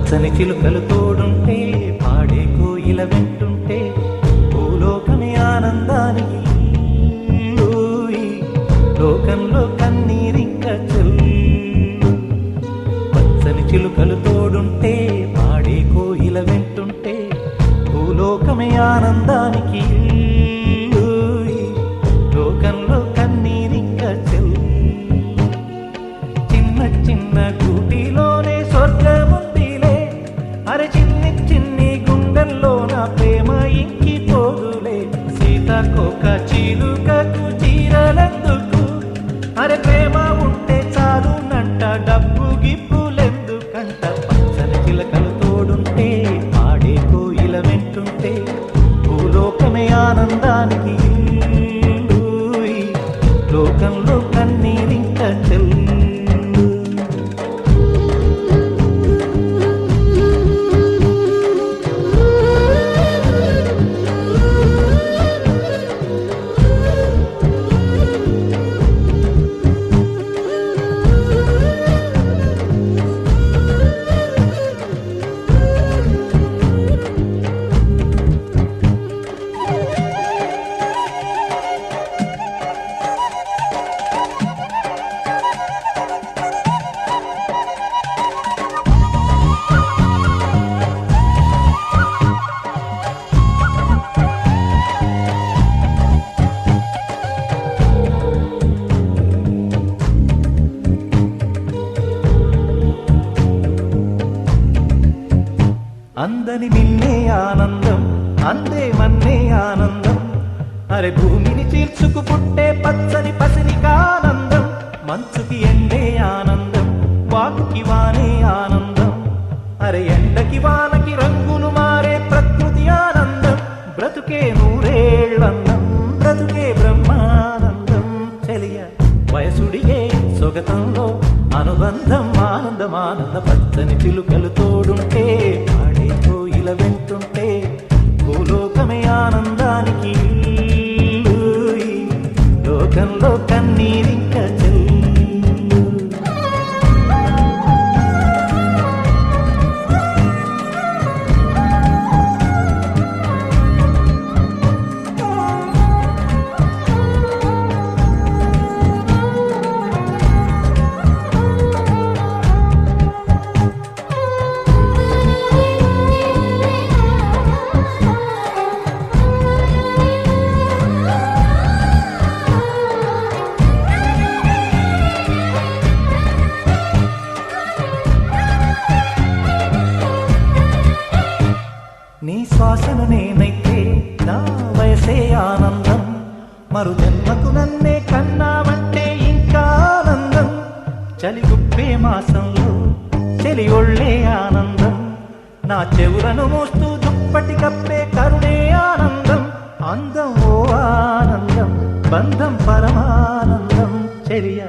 పచ్చని చిలుకలు తోడుంటే పాడే కోయిల వెంటుంటే భూలోకమే ఆనందానికి ఊయి, లోకంలో కన్నీరింక చెల్లు. పచ్చని చిలుకలు తోడుంటే పాడే కోయిల వెంటుంటే భూలోకమే ఆనందానికి ఊయి, లోకంలో కన్నీరింక చెల్లు. చిన్న చిన్న గూటిలోనే స్వర్గముందిలే, అరే చిన్ని చిన్ని గుండెల్లో నా ప్రేమ ఇంకిపోదులే. సీతాకోక చిలుకకు చీరలెందుకు, అరే ప్రేమ ఉంటే చాలునంట, డబ్బు గిప్పులెందుకంట. పచ్చని చిలకలు తోడుంటే పాడే కోయిల వెంటుంటే భూలోకమే ఆనందానికి ఊయి, లోకంలో కన్నీరింక చెల్లు. అందని నిన్నే ఆనందం, అందే మన్నే ఆనందం, అరే భూమిని చీల్చుకు పుట్టే పచ్చని పసిరికానందం. మంచుకి ఎండే ఆనందం, వాకుకి వానే ఆనందం, అరే ఎండకి వానకి రంగులు మారే ప్రకృతి ఆనందం. బ్రతుకే నూరేళ్ళందం, బ్రతుకే బ్రహ్మానందం. చెలియ వయసుడిగే సొగతంలో అనుబంధం, ఆనందం ఆనంద. పచ్చని చిలుకలు తోడుంటే పాడే కోయిల వెంటుంటే భూలోకమే ఆనందానికి ఊయి, లోకంలో కన్నీరింక చెల్లు. నీ శ్వాసను నేనైతే నా వయసే ఆనందం, మరు జన్మకు నన్నే కన్నావంటే ఇంకా ఆనందం. చలి గుప్పే మాసంలో చెలి ఒళ్ళే ఆనందం, నా చెవులను మోస్తూ దుప్పటి కప్పే కరుణే ఆనందం. అందం ఓ ఆనందం, బంధం పరమానందం. చెలియ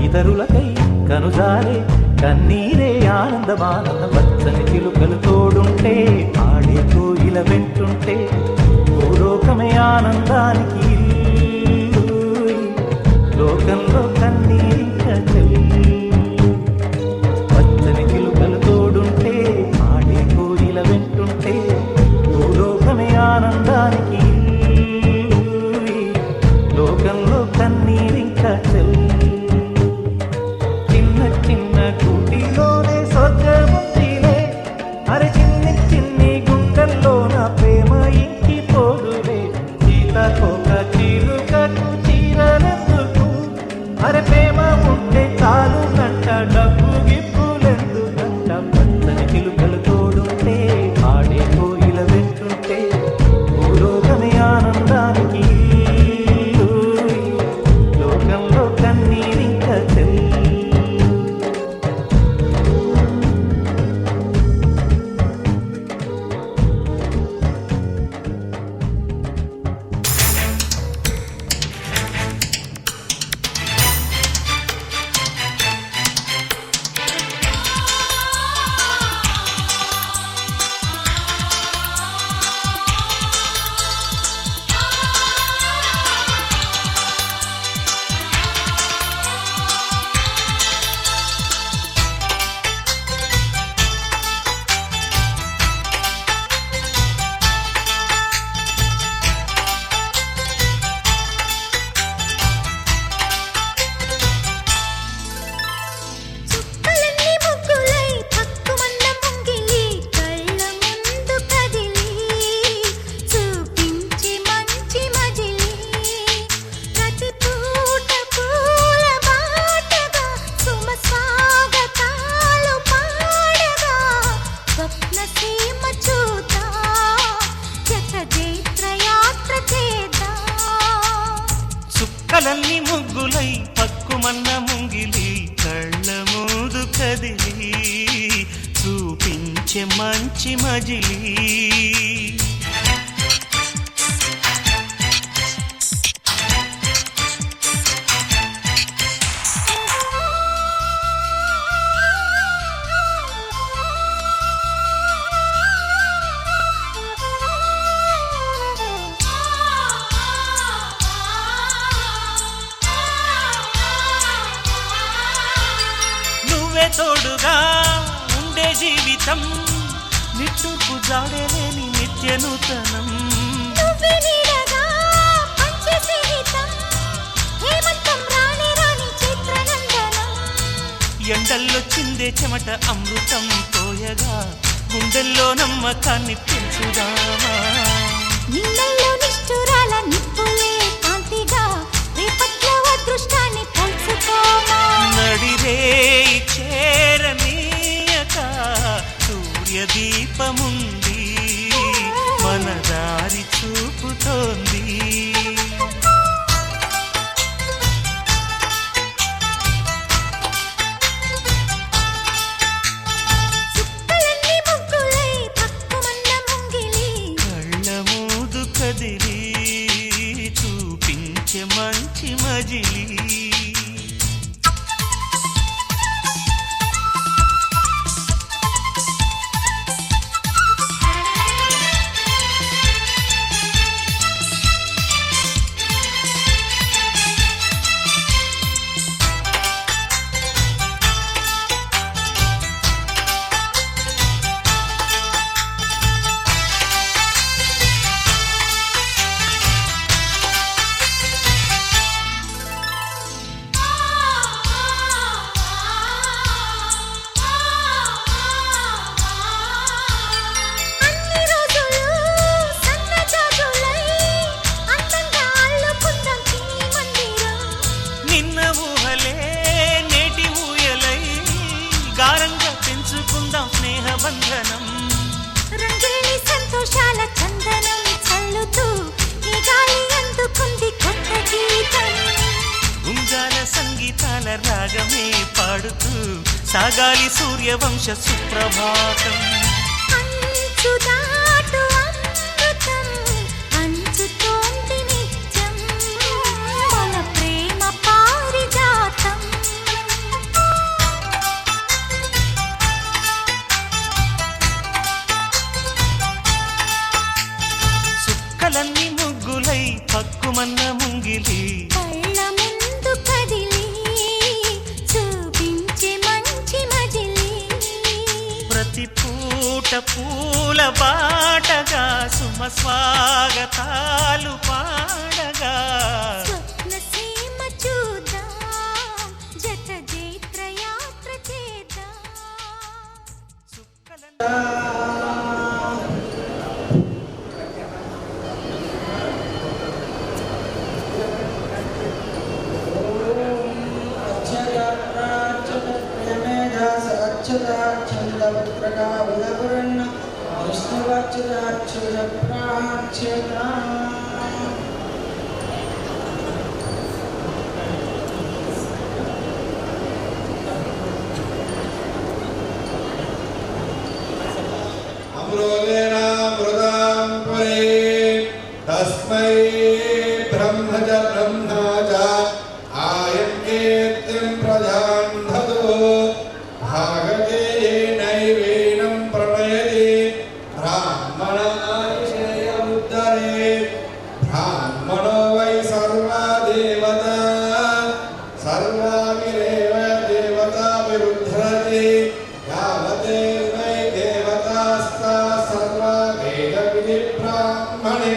ఇతరులకై కనుజారే కన్నీరే ఆనందమానందం. పచ్చని చిలుకలు తోడుంటే పాడే కోయిల వెంటుంటే భూలోకమే ఆనందానికి ఊయి, లోకంలో కన్నీరింక చెల్లు. పచ్చని చిలుకలు తోడుంటే పాడే కోయిల వెంటుంటే భూలోకమే ఆనందానికి ఊయి, లోకంలో కన్నీరింక చెల్లు. చిన్న చిన్న గూటిలోనే స్వర్గముందిలే, చుక్కలన్నీ ముగ్గులై పక్కుమన్న ముంగిలి కళ్ళ మూదు కదిలి చూపించే మంచి మజిలీ తోడుగా ఉండే జీవితం నిట్టూర్పు జాడలేని నిత్య నూతనం ఎండల్లో చిందే చెమట అమృతం పోయగా గుండెల్లో నమ్మకాన్ని పెంచుదామా నిన్నల్లో నిష్ఠురాల నిప్పులే కాంతిగా రేపట్లో అదృష్టాన్ని పంచుకోమా నడిరే చేరనీయక సూర్యదీపముంది మన దారి చూపుతోంది కళ్ళ మూదు కదిలి చూపించే మంచి మజిలీ బంధనం రంగేలి సంతోషాల చందనం చల్లుతూ ఈ గాలి అందుకుంది కొత్త గీతం ఉంగాల సంగీతాల రాగమే పాడుతూ సాగాలి సూర్యవంశ సుప్రభాతం అంచుదాటు అమృతం అంచుతోంది నిత్యం మన ప్రేమ పారిజాతం చుక్కలన్నీ ముగ్గులై పక్కుమన్న ముంగిలి కళ్ళ ముందు కదిలి చూపించే మంచి మజిలీ ప్రతి పూట పూల బాటగా సుమ స్వాగతాలు పాడగా స్వప్న సీమ చూద్దాం జత జైత్ర యాత్ర చేద్దాం तस्मै ब्रह्मज ब्रह्मज आयन्येत्यं प्रजान्धतो भागते नैवेनं प्रणयति ब्राह्मणायशेयमुद्धरे ब्राह्मणो वै सर्वा देवता सर्वामिरेव देवता विरुद्धरति यावते वै देवतास्ता सर्वा वेदविधि ब्राह्मणे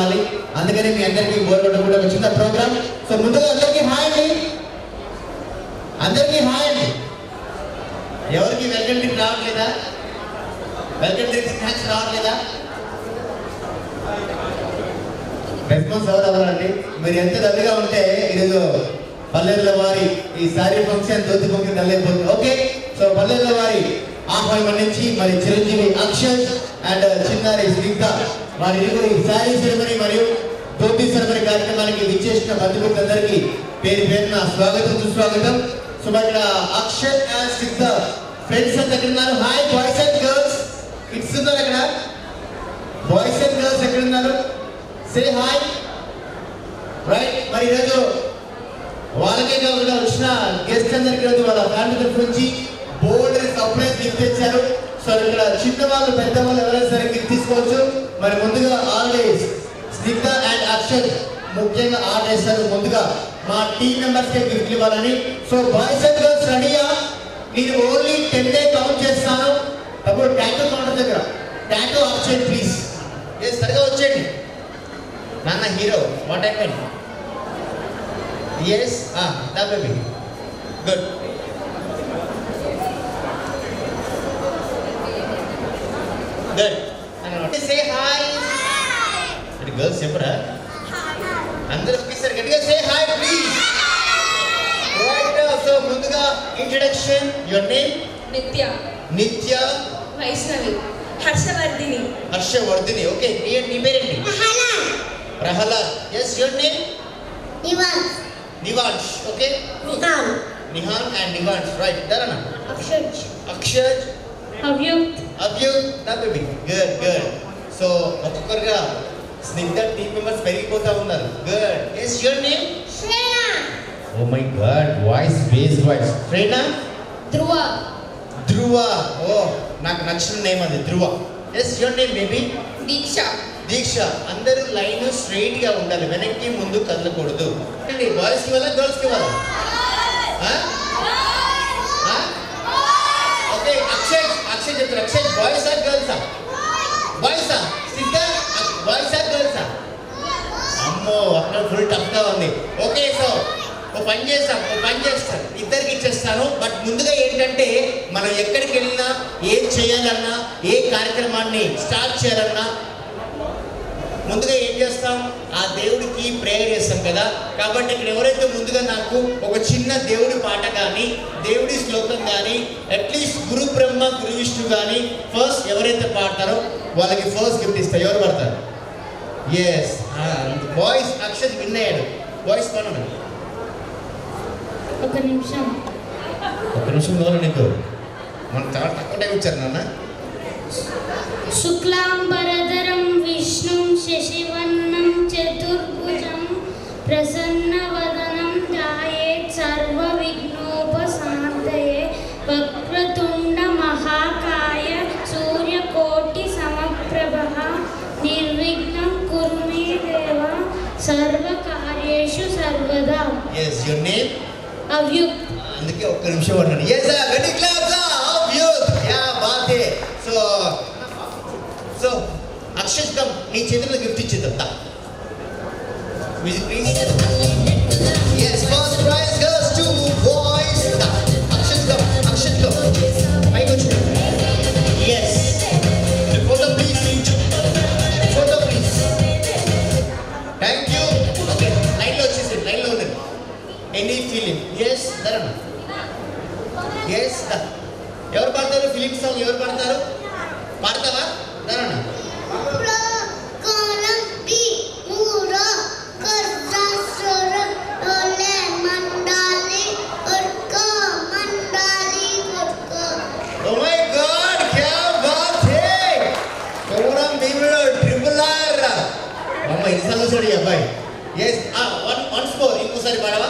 రావాలి. అందుకని మీ అందరికీ బోర్ కొట్టకుండా ఒక చిన్న ప్రోగ్రామ్. సో ముందుగా అందరికీ హాయ్ అండి, అందరికీ హాయ్ అండి. ఎవరికి వెల్కమ్ డ్రింక్ రావట్లేదా? వెల్కమ్ డ్రింక్ స్నాక్స్ రావట్లేదా? రెస్పాన్స్ ఎవరు అవ్వాలండి? మీరు ఎంత డల్గా ఉంటే ఈరోజు పల్లెల వారి ఈ సారీ ఫంక్షన్ దొద్దు ఫంక్షన్ డల్లైపోతుంది. ఓకే, సో పల్లెల వారి ఆహ్వానం నుంచి మరి చిరంజీవి అక్షయ్ అండ్ చిన్నారి స్నిగ్ధ వారి ఇరువురు ఈ సారీ సెరమనీ మరియు ధోతి సెరమనీ కార్యక్రమానికి విచ్చేసిన బంధువులందరికీ పేరు పేరున స్వాగతం సుస్వాగతం. సో మరి ఇక్కడ అక్షయ్ అండ్ స్నిగ్ధ ఫ్రెండ్స్ అంతా ఎక్కడ ఉన్నారు? Hi boys and girls, kids ఉన్నారు అక్కడ? బాయ్స్ అండ్ గర్ల్స్ ఎక్కడ ఉన్నారు? Say hi. రైట్, మరి ఈరోజు వాళ్ళకే కాకుండా వచ్చిన గెస్ట్ అందరికీ రోజు వాళ్ళ ఫ్యామిలీ తరఫు నుంచి బోల్డ్ సర్ప్రైజ్ గిఫ్ట్ ఇచ్చారు. సో ఇక్కడ చిన్నవాళ్ళు పెద్దవాళ్ళు ఎవరైనా సరే గిఫ్ట్ తీసుకోవచ్చు. మరి ముందుగా ఆల్వేస్ స్నిగ్ధ అండ్ అక్షయ్ ముఖ్యంగా ఆర్డర్ ముందుగా మా టీమ్ మెంబర్స్ కి గిఫ్ట్లు ఇవ్వాలని. సో బాయ్స్ అండ్ గర్ల్స్ రెడీయా? నేను ఓన్లీ 10 కౌంట్ చేస్తాను. అప్పుడు టాటూ కౌంటర్ దగ్గర టాటూ అక్షయ్ ప్లీజ్. సరిగా వచ్చేయండి నాన్న hero. What happen? Yes, that baby. Good. Good. Say hi. Hi. Girls, చెప్పరా? అందరూ ఒకేసారి గట్టిగా say hi please. Right, so ముందుగా introduction. Your name? నిత్య. నిత్య. వైష్ణవి. హర్షవర్ధిని. హర్షవర్ధిని. ఓకే, నీ పేరేంటి? Prahlad. Prahlad. Yes, your name? నివాన్. Nivansh, okay? Nihan. Nihan and Nivansh, right? Dharana. Akshay. Akshay. అవ్యుక్త్. Avyut, that baby. Good, good. So, ఒక్కొక్కరుగా స్నిగ్ధ టీమ్ మెంబర్స్ పెరిగిపోతా ఉన్నారు. Good. Yes, your name? శ్రేణ. Oh my God, voice, bass voice. Shrena? Dhruva. Dhruva. Oh, నాకు నచ్చిన name అది ధ్రువ. Yes, your name baby? దీక్ష. దీక్ష. అందరూ line straight గా ఉండాలి, వెనక్కి ముందు కదలకూడదు. బాయ్స్ కి వాళ్ళ గర్ల్స్ కి వాళ్ళ? ఓకే, అక్షయ్ చెప్తారు. అక్షయ్ బాయ్స్ ఆర్ గర్ల్సా? బాయ్సా? సిద్ధ బాయ్స్ ఆర్ గర్ల్సా? అమ్మో, అక్కడ ఫుల్ టఫ్ గా ఉంది. ఓకే, సో ఓ పని చేస్తాను, ఇద్దరికి ఇచ్చేస్తాను. బట్ ముందుగా ఏంటంటే మనం ఎక్కడికి వెళ్ళినా ఏం చేయాలన్నా ఏ కార్యక్రమాన్ని స్టార్ట్ చేయాలన్నా ముందుగా ఏం చేస్తాం? ఆ దేవుడికి ప్రేయర్ చేస్తాం కదా. కాబట్టి ఇక్కడ ఎవరైతే ముందుగా నాకు ఒక చిన్న దేవుడి పాట కానీ దేవుడి శ్లోకం కానీ అట్లీస్ట్ గురు బ్రహ్మ గురు విష్ణు కానీ ఫస్ట్ ఎవరైతే పాడతారో వాళ్ళకి ఫస్ట్ గిఫ్ట్ ఇస్తారు. ఎవరు పడతారు? Yes, boys. అక్షయ్ విన్ అయ్యాడు. బాయ్స్ పడండి. ఒక నిమిషం. కావాలి నీకు. మనం చాలా తక్కువ టైం ఇచ్చారు నాన్న. శుక్లాంబరధరం విష్ణుం శశివర్ణం చతుర్భుజం ప్రసన్నవదనం ధ్యాయేత్ సర్వవిఘ్నోపశాంతయే వక్రతుండ మహాకాయ సూర్యకోటి సమప్రభః నిర్విఘ్నం కురు మే దేవ సర్వకార్యేషు సర్వదా. yes, your name? అవ్యుక్త్. అందుకే ఒక్క నిమిషం అన్నాడు. yes sir, గట్టి క్లాప్స్. అవ్యుక్త్, యా బాత్ హై. సో అక్షయ్ కమ్, నీ చేతిలో గిఫ్ట్ ఇచ్చేద్దా? Music please. yes, first prize goes to boys. Akshay come పైకి వచ్చి. yes, photo please. Thank you. Okay, లైన్లో వచ్చేసి లైన్లో ఉండండి. Any feeling? Yes, Dharana. Yes, ఎవరు పాడతారు ఫిలిం సాంగ్? ఎవరు పాడతారు? పాడతావా ధరణ? Oh my God, क्या बात है! कोरम बीमलो ट्रिपल आर. అమ్మ ఇన్సాలు సడి అబ్బాయి. yes, once more ఇంకోసారి పాడవా?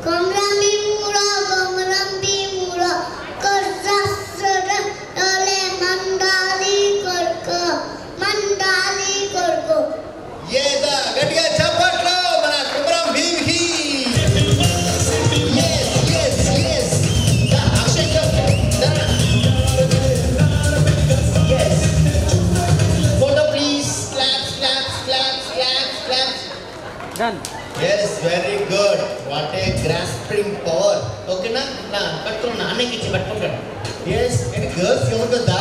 కమరంబి మూరా కర్జస్ర డోలే మండాలి కొర్కో. yes, గట్టిగా చప్పట్లు మన కుమరం భీమ్కి. yes. Akshay yes. Photo please. Claps. Yes very good what a grasping power ఓకేనా నా పట్టుకున్నా అన్నకి ఇచ్చి పట్టుకుంటాను ఎస్ అండ్ గర్ల్స్ ఎవరు కదా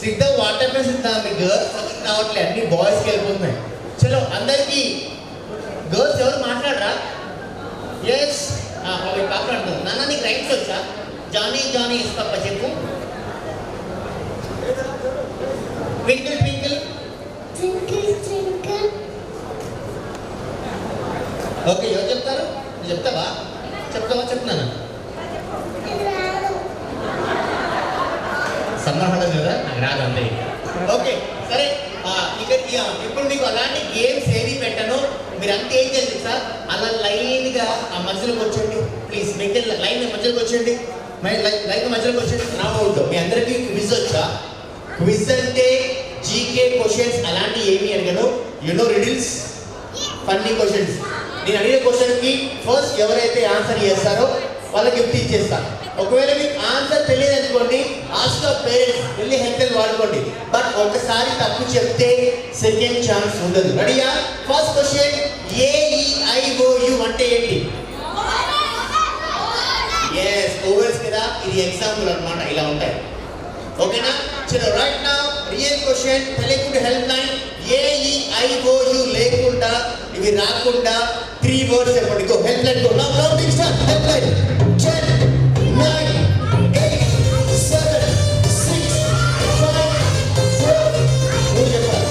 సిద్ధ వాటర్ మీద సిద్ధ మీ గర్ల్స్ రావట్లేదు అన్ని బాయ్స్కి వెళ్ళిపోతున్నాయి చలో అందరికీ గర్ల్స్ ఎవరు మాట్లాడరా ఎస్ అవి మాట్లాడుతుంది నాన్న నీకు రైట్స్ వచ్చా జానీ జానీ ఇస్తా చెప్పు twinkle twinkle Twinkle, twinkle, okay ఎవరు చెప్తారు నువ్వు చెప్తావా చెప్తున్నాను రాదు. సమ్మర్ హాలిడేస్ కదా నాకు రాదు అంతే ఓకే సరే ఇప్పుడు మీకు అలాంటి గేమ్స్ ఏవి పెట్టను మీరు అంతే ఏం చేయండి సార్ అలా లైన్గా ఆ మధ్యలోకి వచ్చండి ప్లీజ్ మీకు లైన్ మధ్యలోకి వచ్చండి లైన్ మధ్యలోకి వచ్చండి రావద్దు మీ అందరికీ క్విజ్ వచ్చా క్విజ్ అంటే జీకే క్వశ్చన్స్ అలాంటివి ఏమి అడగను యూనో రిడిల్స్ ఫన్నీ క్వశ్చన్స్ నేను అడిగిన క్వశ్చన్కి ఫస్ట్ ఎవరైతే ఆన్సర్ చేస్తారో వాళ్ళకి గిఫ్ట్ ఇచ్చేస్తాను ఒకవేళ మీకు ఆన్సర్ తెలియదు అనుకోండి ఆస్క్ పేరెంట్స్ వెళ్ళి హెల్ప్ వాడుకోండి బట్ ఒకసారి తప్పు చెప్తే సెకండ్ ఛాన్స్ ఉండదు రెడీయా ఫస్ట్ క్వశ్చన్ AEIOU అంటే ఏంటి ఎస్ ఓవర్స్ కదా ఇది ఎగ్జాంపుల్ అన్నమాట ఇలా ఉంటాయి ఓకేనా చలో రైట్ నౌ రియల్ క్వశ్చన్ తెలియకుండా హెల్ప్ లైన్ AEIOU లేకుండా ఇవి రాకుండా 3 వర్డ్స్ చెప్పండి go help line go now counting start help line 10 9 8 7 6 5 4 మూడు చెప్పాలి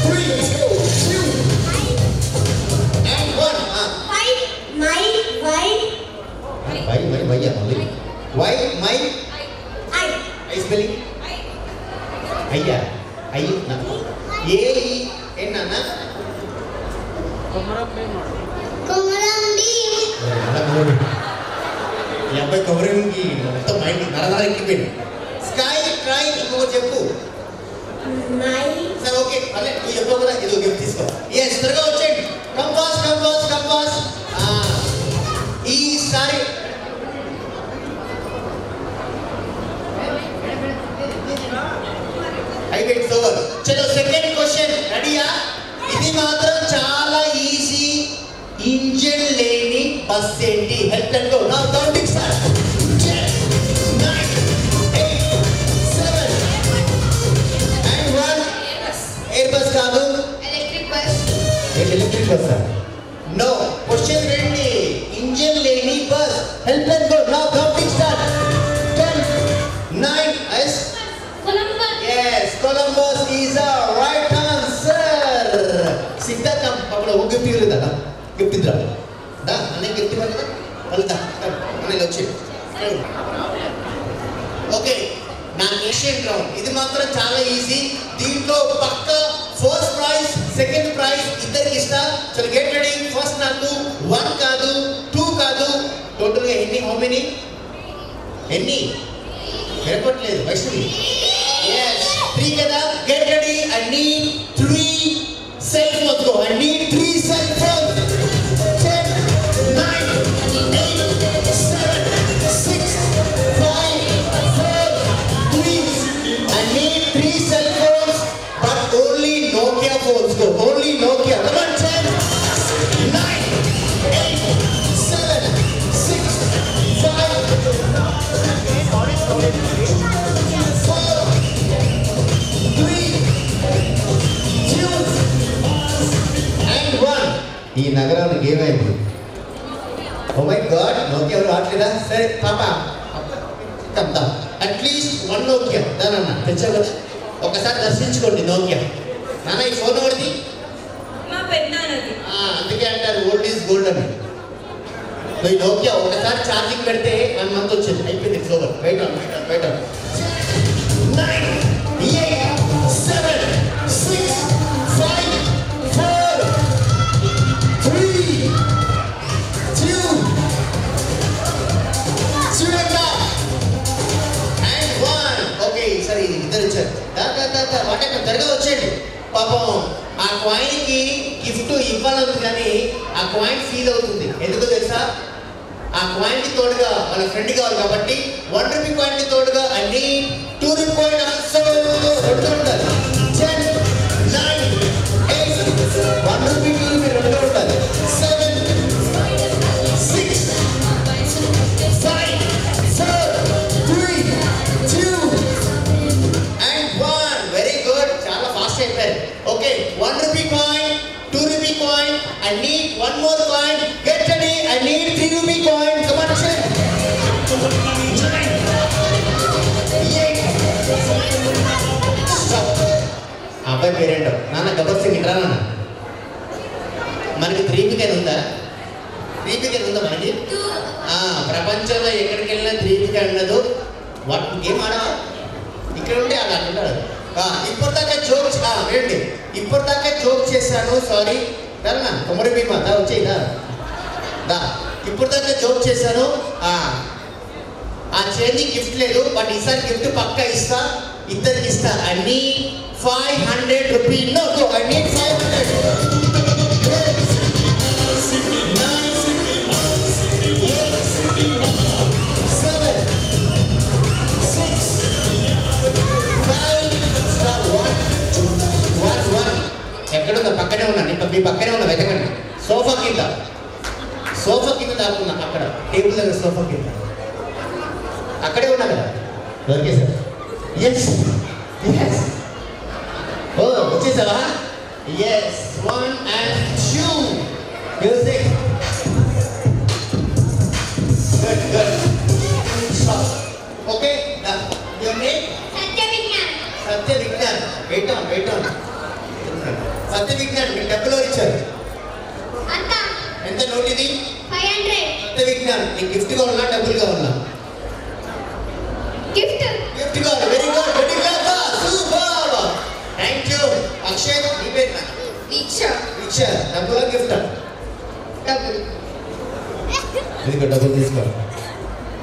3 2 and 1 Fight, my, fight, why my I. I spelling అయ్యా అయ్యి ఏఈ ఏంటన్నా Komarambi, ఈ అబ్బాయి కవరింగ్కి మొత్తం మైండ్ నరనర ఎక్కిపోయింది స్కై ట్రై ఇంకొకటి చెప్పు my, సరే ఓకే అదే నువ్వు చెప్పు కదా ఇది గిఫ్ట్ తీసుకో ఎస్ త్వరగా వచ్చేయండి కంపాస్ ఈసారి అయిపోయింది ఓవర్ చలో సెకండ్ క్వశ్చన్ రెడీయా ఇది మాత్రం చాలా ఈజీ ఇంజిన్ లేని బస్ ఏంటి help and go now counting start 10 9 8 7 and 1 air bus కాదు ఎలక్ట్రిక్ బస్ నో క్వశ్చన్ రండి ఇంజిన్ లేని bus help and go now counting start 10 9 yes Columbus. Yes, Columbus is a right answer. Siddharth papada wo gift ivrida na gift idra da ane gift ivrida valda ane lochi okay na Asian round ఇది మాత్రం చాలా easy దీంట్లో పక్క first prize second prize ఇద్దరికి ఇస్తా చలో get ready first నాకు 1 కాదు 2 కాదు టోటల్ గా ఎన్ని హౌ మెనీ ఎన్ని వినపట్లేదు Vaishnavi yes 3 kada get ready I need 3 cell phones go I need 3 cell phones 10 9 8 7 6 5 4 3 I need 3 cell phones but only Nokia phones go only Nokia come on 10 9 8 7 6 ఈ నగరానికి ఏమైంది ఓ my God Nokia ఎవరు రావట్లేదా సరే పాప కమ్దా at least 1 Nokia దానన్న తెచ్చావు కదా ఒకసారి దర్శించుకోండి నోకియా నాన్న ఈ ఫోన్ ఎవరిది మా పెద్దనాన్నది అందుకే అంటారు ఓల్డ్ ఈజ్ గోల్డ్ అని ఈ నోకియా ఒకసారి ఛార్జింగ్ పెడితే 1 మంత్ వచ్చేది అయిపోయింది it's over weight on 9 8 7 6 5 4 3 2 and 1 okay సరే ఇద్దరు వచ్చారు వాటే త్వరగా వచ్చేయండి పాపం ఆ కాయిన్ కి గిఫ్ట్ ఇవ్వాలని కానీ ఆ కాయిన్ ఫీల్ అవుతుంది ఎందుకో తెలుసా ఆ కాయిన్ కి తోడుగా వాళ్ళ ఫ్రెండ్ కావాలి కాబట్టి 1 రూపీ కాయిన్ కి తోడుగా అన్ని 2 రూపీ కాయిన్ ఆల్సో రెండు ఉండాలి 10 9 8 1 రూపీ 2 రూపీ రెండు ఉండాలి I need one more coin. Get ready. I need 3 rupee coin. Come on, Akshay. 8. Stop. అబ్బాయి పేరేంటో నాన్న గబ్బర్ సింగ్ ఇంట్రా నాన్న. మనకి 3 వీకెన్ ఉందా? 3 వీకెన్ ఉందా మనకి? ప్రపంచంలో ఎక్కడికి వెళ్ళినా 3 వీకెన్ ఉండదు. వాట్ గేమ్ ఆడా ఇక్కడ ఉంటే అలా అంటారు. ఇప్పటిదాకా జోక్ ఏంటి ఇప్పటిదాకా జోక్ చేశాను, సారీ దాన్న కొమ్మరి భీమా దా వచ్చేదా దా. ఇప్పటిదాకా జోక్ చేశాను, ఆ చేంజ్ గిఫ్ట్ లేదు, బట్ ఈసారి గిఫ్ట్ పక్కా ఇస్తా, ఇద్దరికి ఇస్తా. I need 500 rupees. No go, I need 500. 1 ఎక్కడుందా? పక్కనే ఉన్నా, మీ పక్కనే ఉన్నా, వెతకండి. సోఫా కింద దాక్కున్నా, అక్కడ టేబుల్ దగ్గర సోఫా కింద అక్కడే ఉన్నా కదా. Okay sir. ఎస్ ఓ వచ్చేసావా? Yes 1 and 2 music. Good okay. Your name? Satya Vignan. Wait on Satya Vignan. మీకు డబ్బులు ఇచ్చారు ఎంత? నోట్ ఇది 500. సత్య విజ్ఞాన్, నీకు గిఫ్ట్ కావాలా డబ్బులు కావాలా? గిఫ్ట్ కావాలి. Very good, very good, super, thank you. Akshay నీ పేరు? దీక్ష. డబ్బులా గిఫ్ట్? డబ్బులు. ఇదిగో డబ్బులు తీసుకో,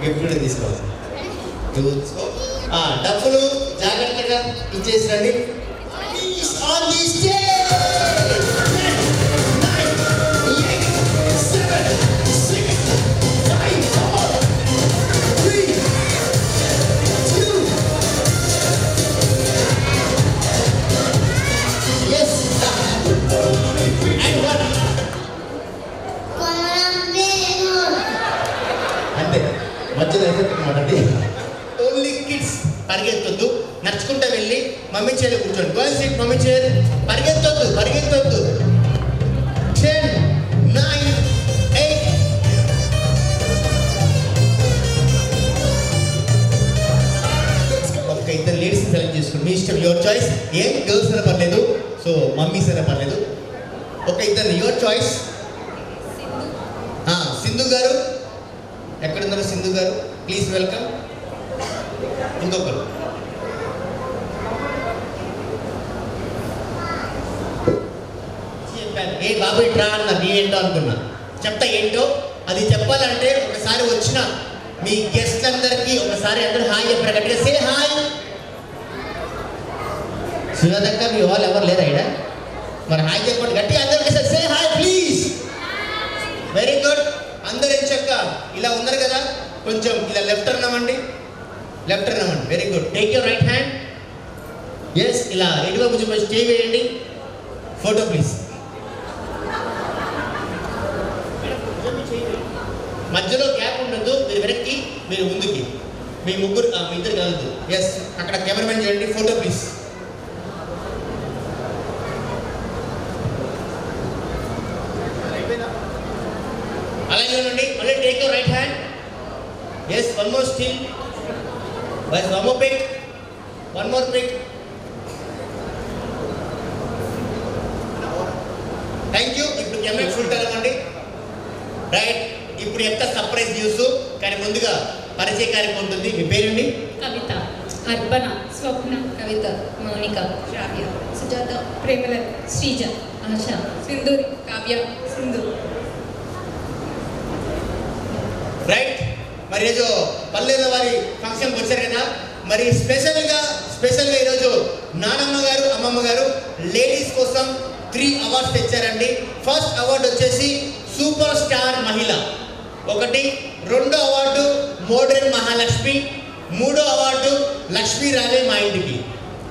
గిఫ్ట్ తీసుకో. డబ్బులు జాగ్రత్తగా ఇచ్చేసండి. On the stage! 9, 8, 7, 6, 5, 4, 3, 2. Yes, and 1. అంతే, మధ్యలో అయితే ఓన్లీ కిడ్స్. పరిగెత్తొద్దు, నడుచుకుంటూ వెళ్ళి మమ్మీ చైర్ కూర్చోండి. Go sit mummy chair. పరిగెత్తొద్దు. 10, 9, 8. ఒక ఇద్దరు లేడీస్ సెలెక్ట్ చేసుకోండి, మీ ఇష్టం, యువర్ చాయిస్. ఏం గర్ల్స్ అయినా పర్లేదు, సో మమ్మీస్ అయినా పర్లేదు. ఒక ఇద్దరు, యువర్ చాయిస్. సింధు గారు ఎక్కడున్నారు? సింధు గారు ప్లీజ్ వెల్కమ్. ఇంకొకరు ఏ బాబు ఇట్రా అన్న, నీ ఏంటో అనుకున్నా. చెప్తా ఏంటో. అది చెప్పాలంటే ఒకసారి వచ్చిన మీ గెస్ట్లందరికీ ఒకసారి అందరూ హాయ్ చెప్పారు గట్టిగా. Say hi. సుజాతక్క మీ వాళ్ళు ఎవరు లేరా ఇక్కడ? మరి హాయ్ చెప్పండి గట్టిగా అందరికీ. Say hi please. Very good. అందరు ఏం చెక్క ఇలా ఉన్నారు కదా, కొంచెం ఇలా లెఫ్ట్ అన్నామండి. Very good. Take your right hand. Yes, ఇలా ఎటువైపు చూపించి చేయి వేయండి. Photo please. మధ్యలో గ్యాప్ ఉండదు, మీరు వెనక్కి, మీరు ముందుకి, మీ ముగ్గురు మీ ఇద్దరు కలదు. ఎస్, అక్కడ కెమెరామెన్ చేయండి. Photo please. అలాగే ఉండండి. మళ్ళీ take your right hand. Yes, one more still. One more pick. Thank you. ఇప్పుడు కెమెరా ఫుల్ అవ్వండి. రైట్, ఇప్పుడు ఎంత సర్ప్రైజ్ న్యూస్, కానీ ముందుగా పరిచయ కార్యక్రమం ఉంటుంది. మీ పేరండి? కవిత. అర్పణ. స్వప్న. కవిత. మౌనిక. శ్రావ్య. సుజాత. ప్రేమల. శ్రీజ. ఆశ. సింధూరి. కావ్య. సింధు. రైట్, మరి ఈరోజు పల్లెల వారి ఫంక్షన్కి వచ్చారు కదా. మరి స్పెషల్గా ఈరోజు నానమ్మ గారు, అమ్మమ్మ గారు లేడీస్ కోసం 3 అవార్డ్స్ తెచ్చారండి. ఫస్ట్ అవార్డు వచ్చేసి సూపర్ స్టార్ మహిళ ఒకటి, 2వ అవార్డు మోడర్న్ మహాలక్ష్మి, 3వ అవార్డు లక్ష్మీ రావే మా ఇంటికి.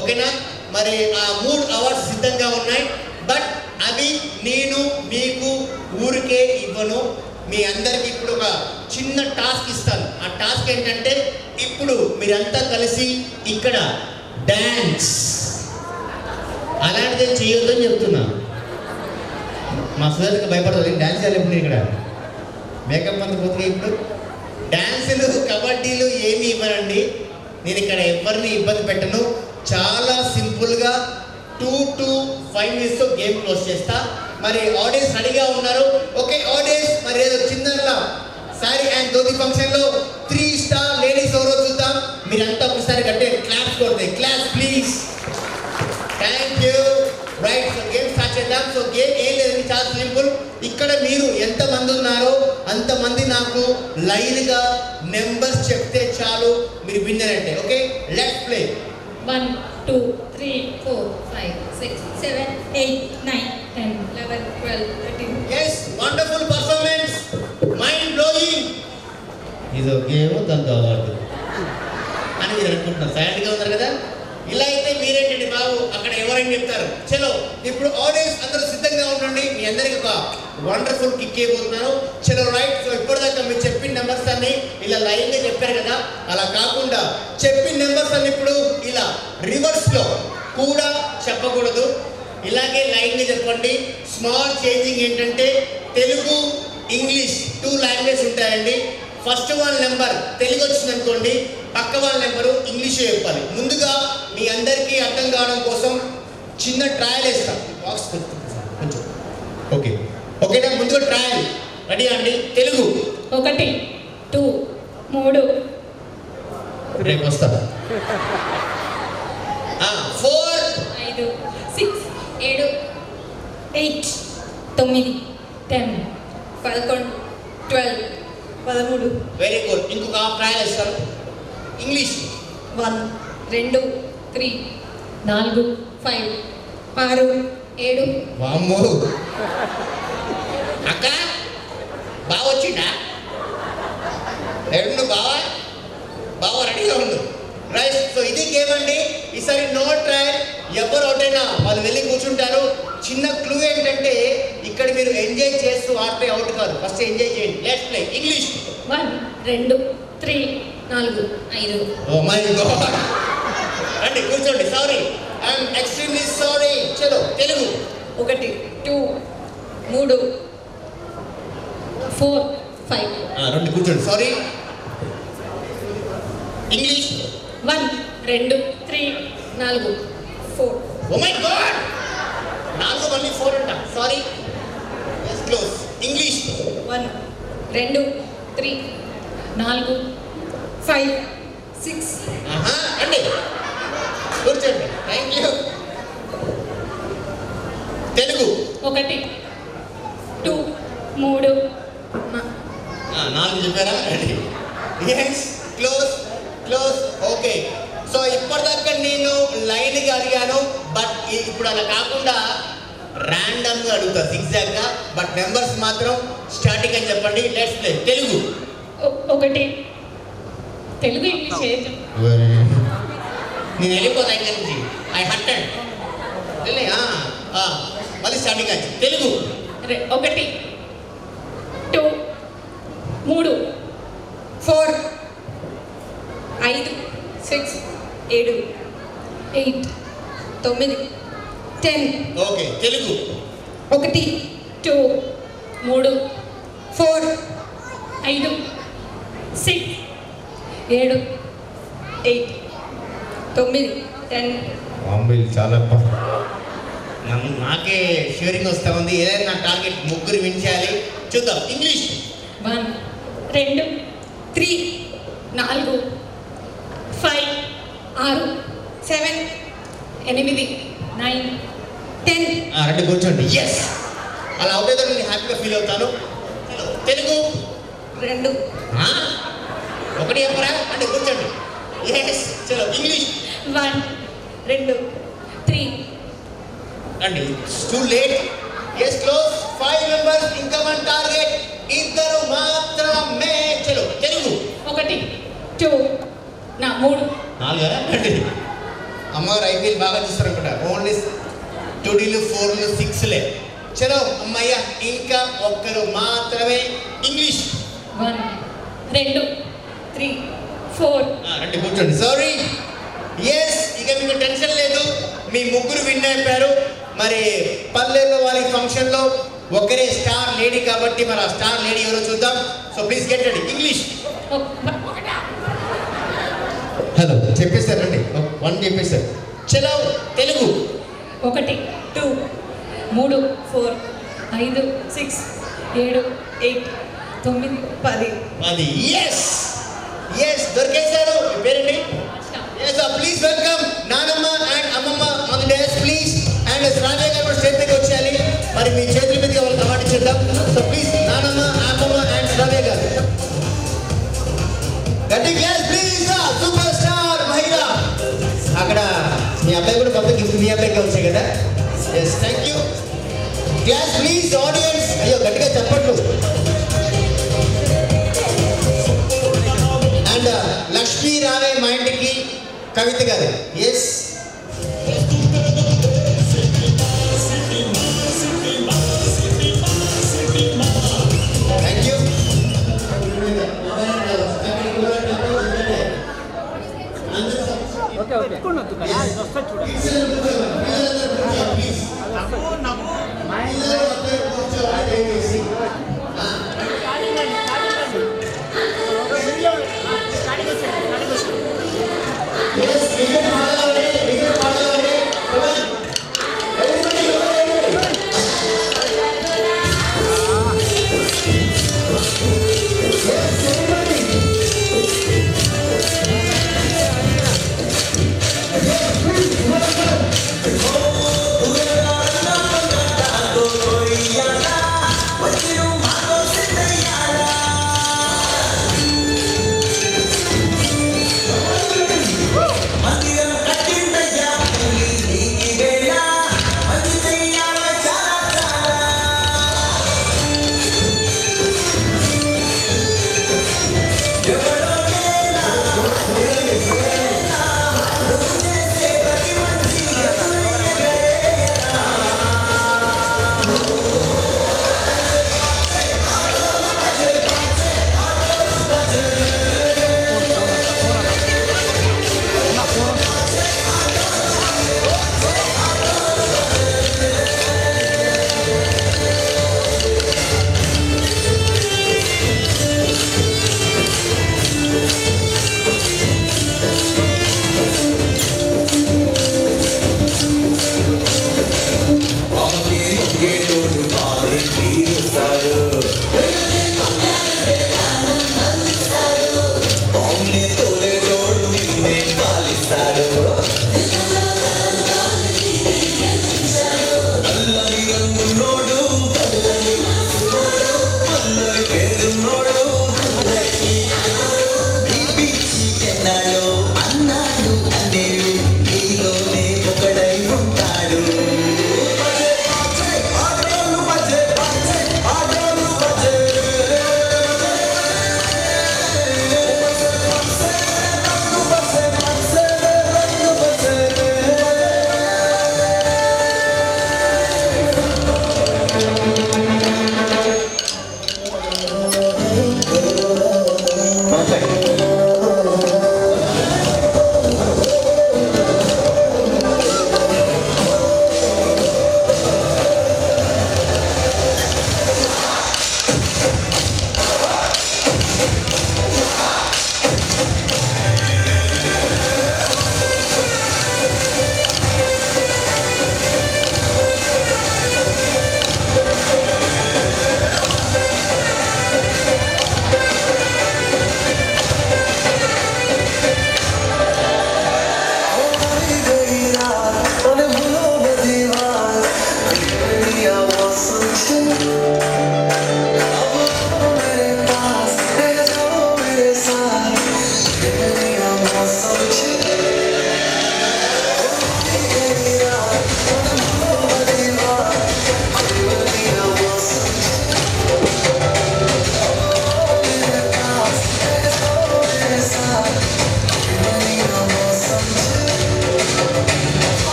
ఓకేనా? మరి ఆ 3 అవార్డ్స్ సిద్ధంగా ఉన్నాయి. బట్ అవి నేను మీకు ఊరికే ఇవ్వను. మీ అందరికి ఇప్పుడు ఒక చిన్న టాస్క్ ఇస్తాను. ఆ టాస్క్ ఏంటంటే, ఇప్పుడు మీరంతా కలిసి ఇక్కడ డాన్స్ అలాంటిది చేయొద్దు అని చెప్తున్నా. మా సుజాతకి భయపడదు డ్యాన్స్ చేయాలి ఇప్పుడు ఇక్కడ మేకప్ అంత పోతే ఇప్పుడు డ్యాన్సులు కబడ్డీలు ఏమి ఇవ్వనండి. నేను ఇక్కడ ఎవరిని ఇబ్బంది పెట్టను. చాలా సింపుల్గా 2 to 5 minutes గేమ్ క్లోజ్ చేస్తా. మరి ఆడియన్స్ రెడీగా ఉన్నారు? ఓకే ఆడియన్స్, మరి ఏదో చిన్నగా సారీ అండ్ ధోతి ఫంక్షన్లో 3 స్టార్ లేడీస్ ఎవరో చూద్దాం. మీరంతా ఒకసారి కట్టే క్లాప్స్ కొడితే class please. Thank you. Right, so game start చేద్దాం. సో గేమ్ ఏం లేదండి, చాలా సింపుల్. ఇక్కడ మీరు ఎంతమంది ఉన్నారో అంతమంది నాకు లైన్గా నెంబర్స్ చెప్తే చాలు, మీరు విన్నర్ అంటే. Okay let's play. 1 2 3 4 5 6 7 8 9 10 11 12 13. yes, wonderful performance, mind blowing. ఇదో గేమ్ దాంతో అవార్డు అని మీరు అనుకుంటున్నారు. సైలెంట్గా ఉన్నారు కదా. ఇలా అయితే మీరేంటండి బాబు అక్కడ ఎవరైనా చెప్తారు. చలో ఇప్పుడు ఆడియన్స్ అందరూ సిద్ధంగా ఉండండి. మీ అందరికి ఒక వండర్ఫుల్ కిక్ ఇవ్వబోతున్నాను. చలో రైట్. సో ఇప్పటిదాకా మీరు చెప్పిన నెంబర్స్ అన్ని ఇలా లైన్గా చెప్పారు కదా, అలా కాకుండా చెప్పిన నెంబర్స్ అన్ని ఇప్పుడు ఇలా రివర్స్లో కూడా చెప్పకూడదు, ఇలాగే లైన్గా చెప్పండి. స్మాల్ చేంజింగ్ ఏంటంటే తెలుగు ఇంగ్లీష్ 2 లాంగ్వేజ్ ఉంటాయండి. ఫస్ట్ వాళ్ళ నెంబర్ తెలుగు వచ్చింది అనుకోండి, పక్క వాళ్ళ నెంబరు ఇంగ్లీషే చెప్పాలి. ముందుగా మీ అందరికీ అర్థం కావడం కోసం చిన్న ట్రయల్ వేస్తాం. బాక్స్ కొంచెం ఓకే ఓకేనా? ముందుగా ట్రయల్ రెడీ అండి. తెలుగు 1 2 3 రేపు వస్తా. 4 5 6 7 8 9 10 11 12 13. Very good. ఇంకొక ట్రయల్ వేస్తాను. ఇంగ్లీష్ 1 2 3 4 5 6 7. వామ్మో అక్క బాగా వచ్చిందా? రెండు బావా రెడీగా ఉండు. రైట్. సో ఇది గేమ్ అండి. ఈసారి నో ట్రయల్. ఎవరు అవుటైనా వాళ్ళు వెళ్ళి కూర్చుంటారు. చిన్న క్లూ ఏంటంటే ఇక్కడ మీరు ఎంజాయ్ చేస్తూ ఆడితే అవుట్ కాదు, ఫస్ట్ ఎంజాయ్ చేయండి. Let's play. English 1 2 3 4 5. Oh my god. రండి కూర్చోండి. Sorry, I'm extremely sorry. చలో తెలుగు 1 2 3 4 5. రండి కూర్చోండి. Sorry. English 1 2 3 4 4. Oh my god, 4 మళ్ళీ 4 అంట. సారీ. Yes close. ఇంగ్లీష్ 1 2 3 4 5 6. రండి కూర్చోండి. Thank you. తెలుగు 1 2 3 4 చెప్పారా? రండి. Yes close. ఓకే. సో ఇప్పటిదాకా నేను లైన్గా అడిగాను, బట్ ఇప్పుడు అలా కాకుండా ర్యాండమ్గా అడుగుతా, జిగ్జాగ్గా. బట్ నెంబర్స్ మాత్రం స్టార్టింగ్ అని చెప్పండి. Let's play. Telugu 1 Telugu English ఏది? నేను వెళ్ళిపోతా ఇక్కడ నుంచి. ఐ హట్టండ్ మళ్ళీ స్టార్టింగ్ వచ్చి తెలుగు 1 2 3 4 5 6 7 8 9 10. ఓకే. తెలుగు 1 2 3 4 5 6 7 8 9 10. చాలా నాకే షేరింగ్ వస్తా ఉంది. ఏదైనా నా టార్గెట్ ముగ్గురు విన్ చేయాలి. చూద్దాం. ఇంగ్లీష్ 1 2 3 4 5 6 7 8 9 10. రండి కూర్చోండి. ఎస్, అలా అవుతుందో నేను హ్యాపీగా ఫీల్ అవుతాను. తెలుగు 2 ఒకటి చెప్పరా? అంటే కూర్చోండి. ఎస్ చలో. ఇంగ్లీష్ 1 2 3 రండి. Too late. Yes close. 5 members ఇంకా మన టార్గెట్ ఇద్దరు మాత్రమే. చలో. తెలుగు 1 2 3 4 రండి. అమ్మగారు ఐపీఎల్ బాగా చూస్తారు అనుకుంటా. ఓన్లీ 2Dలు 4లు 6లే. చలో అమ్మయ్య, ఇంకా ఒక్కరు మాత్రమే. ఇంగ్లీష్ 1 2 3 4. రండి కూర్చోండి. సారీ. ఎస్, ఇక మీకు టెన్షన్ లేదు, మీ ముగ్గురు విన్ అయిపోయారు. మరి పల్లెల్లో వారి ఫంక్షన్లో ఒకరే స్టార్ లేడీ కాబట్టి మరి ఆ స్టార్ లేడీ ఎవరో చూద్దాం. So please get ready. English hello చెప్పేస్తారండి, 1 చెప్పేస్తారు. చలో తెలుగు. 1 2 3 4 5 6 7 8 9 10. అది ఎస్ ఎస్ దొరికేశారు. మీ పేరేంటి? yes ప్లీజ్ వెల్కమ్ నానమ్మ అండ్ అమ్మమ్మ on the days please. And Shravya గారు స్టేజ్ మీదకి వచ్చేయాలి. మరి మీ చేతుల మీదుగా వాళ్ళకి అవార్డు ఇచ్చేద్దాం. సో ప్లీజ్ నానమ్మ అమ్మమ్మ అండ్ శ్రావ్య గారు గట్టి క్లాస్ ప్లీజ్. సూపర్ స్టార్ మహిళ. అక్కడ మీ అబ్బాయి కూడా కొత్త గిఫ్ట్ మీ అబ్బాయికి వచ్చాయి కదా. Yes thank you. Claps please audience. అయ్యో గట్టిగా చెప్పట్లు. అండ్ లక్ష్మీ రావే మా ఇంటికి కవిత గారు. Yes thank you.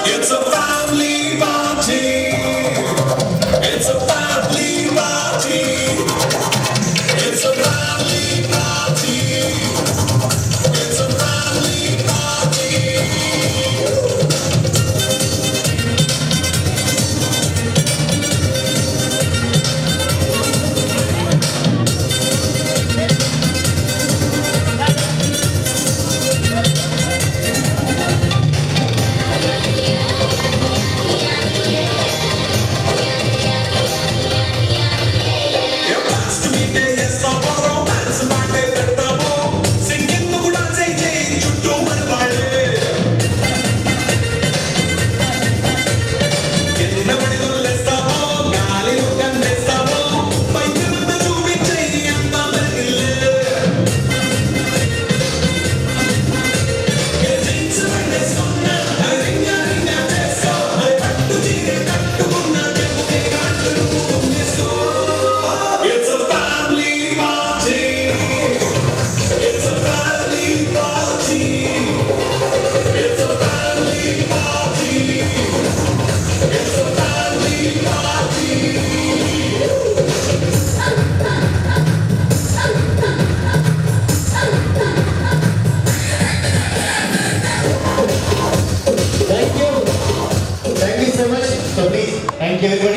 It's a family party. It's a family party. It's a family party. It's a family Thank you so much. So please, thank you everybody.